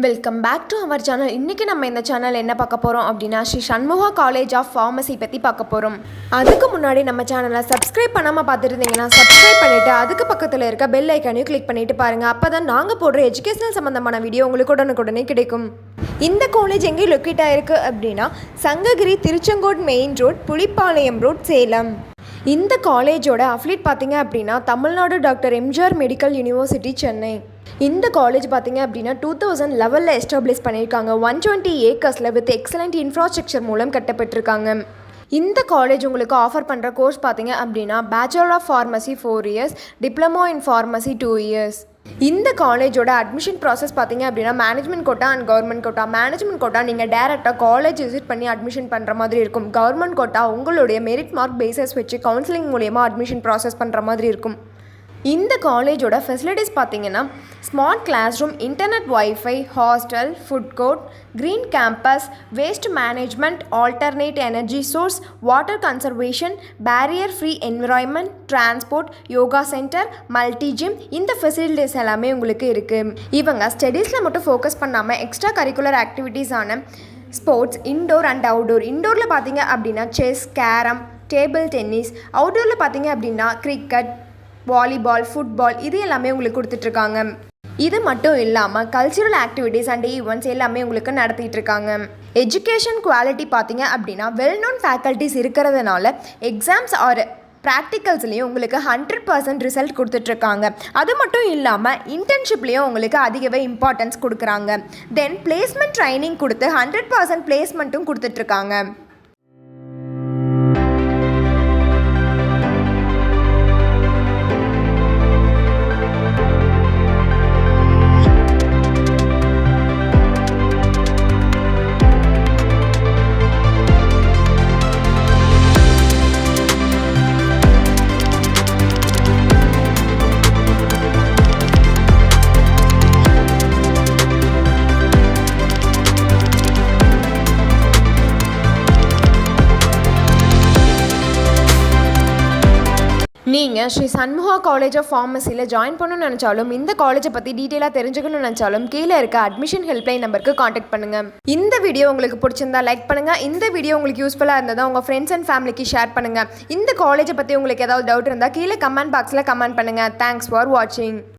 Welcome back to our channel. இன்றைக்கி நம்ம இந்த சேனல் என்ன பார்க்க போகிறோம் அப்படின்னா Shri Shanmuga college of pharmacy பற்றி பார்க்க போகிறோம். அதுக்கு முன்னாடி நம்ம சேனலை சப்ஸ்கிரைப் பண்ணாமல் பார்த்துருந்தீங்கன்னா சப்ஸ்கிரைப் பண்ணிவிட்டு அதுக்கு பக்கத்தில் இருக்க பெல் ஐக்கானையும் கிளிக் பண்ணிவிட்டு பாருங்கள். அப்போ தான் நாங்கள் போடுற எஜுகேஷனல் சம்மந்தமான வீடியோ உங்களுக்கு உடனுக்குடனே கிடைக்கும். இந்த காலேஜ் எங்கே லொக்கேட் ஆகிருக்கு அப்படின்னா Sankagiri Tiruchengode main road, Pulipalayam road, Salem. இந்த காலேஜோட அஃபிலியேட் பார்த்தீங்க அப்படின்னா Tamil Nadu doctor MGR medical university, Chennai. இந்த காலேஜ் பார்த்தீங்க அப்படின்னா 2011 எஸ்டாப்ளிஷ் பண்ணியிருக்காங்க. 120 ஏக்கர்ஸில் வித் எக்ஸலண்ட் இன்ஃப்ராஸ்ட்ரக்சர் மூலம் கட்டப்பட்டிருக்காங்க. இந்த காலேஜ் உங்களுக்கு ஆஃபர் பண்ணுற கோர்ஸ் பார்த்தீங்க அப்படின்னா bachelor of pharmacy 4 years, diploma in pharmacy 2 years. இந்த காலேஜோட அட்மிஷன் ப்ராசஸ் பார்த்தீங்க அப்படின்னா management quota and government quota. Management quota நீங்கள் டேரெக்டாக காலேஜ் விசிட் பண்ணி அட்மிஷன் பண்ணுற மாதிரி இருக்கும். கவர்மெண்ட் கோட்டா உங்களுடைய மெரிட் மார்க் பேசஸ் வச்சு கவுன்சிலிங் மூலயமா அட்மிஷன் ப்ராசஸ் பண்ணுற மாதிரி இருக்கும். இந்த காலேஜோட ஃபெசிலிட்டிஸ் பார்த்தீங்கன்னா smart class room, internet, wifi, hostel, food court, green campus, waste management, alternate energy source, water conservation, barrier free environment, transport, yoga centre, multi gym, இந்த facilities எல்லாமே உங்களுக்கு இருக்குது. இவங்க ஸ்டடீஸில் மட்டும் ஃபோக்கஸ் பண்ணாமல் எக்ஸ்ட்ரா கரிக்குலர் ஆக்டிவிட்டீஸான ஸ்போர்ட்ஸ், இன்டோர் அண்ட் அவுடோர். இன்டோரில் பார்த்தீங்க அப்படின்னா செஸ், கேரம், டேபிள் டென்னிஸ். அவுட்டோரில் பார்த்தீங்க அப்படின்னா கிரிக்கெட், வாலிபால், ஃபுட்பால், இது எல்லாமே உங்களுக்கு கொடுத்துட்ருக்காங்க. இது மட்டும் இல்லாமல் கல்ச்சுரல் ஆக்டிவிட்டீஸ் அண்ட் ஈவெண்ட்ஸ் எல்லாமே உங்களுக்கு நடத்திட்டு இருக்காங்க. எஜுகேஷன் குவாலிட்டி பார்த்தீங்க அப்படின்னா வெல் நோன் ஃபேக்கல்ட்டிஸ் இருக்கிறதுனால எக்ஸாம்ஸ் ஆர் ப்ராக்டிகல்ஸ்லேயும் உங்களுக்கு 100% ரிசல்ட் கொடுத்துட்ருக்காங்க. அது மட்டும் இல்லாமல் இன்டர்ன்ஷிப்லேயும் உங்களுக்கு அதிகவே இம்பார்ட்டன்ஸ் கொடுக்குறாங்க. தென் பிளேஸ்மெண்ட் ட்ரைனிங் கொடுத்து 100% பிளேஸ்மெண்ட்டும் கொடுத்துட்ருக்காங்க. நீங்கள் Sri Shanmuga college of ஃபார்மசியில் join பண்ணணும்னு நினச்சாலும் இந்த காலேஜை பற்றி டீட்டெயிலாக தெரிஞ்சுக்கணும்னு நினச்சாலும் கீழே இருக்க அட்மிஷன் ஹெல்ப்லைன் நம்பருக்கு காண்டாக்ட் பண்ணுங்கள். இந்த வீடியோ உங்களுக்கு பிடிச்சிருந்தா லைக் பண்ணுங்கள். இந்த வீடியோ உங்களுக்கு யூஸ்ஃபுல்லாக இருந்தால் உங்கள் ஃப்ரெண்ட்ஸ் அண்ட் ஃபேமிலிக்கு ஷேர் பண்ணுங்கள். இந்த காலேஜை பற்றி உங்களுக்கு ஏதாவது டவுட் இருந்தால் கீழே கமெண்ட் பாக்ஸில் கமெண்ட் பண்ணுங்கள். தேங்க்ஸ் ஃபார் வாட்சிங்.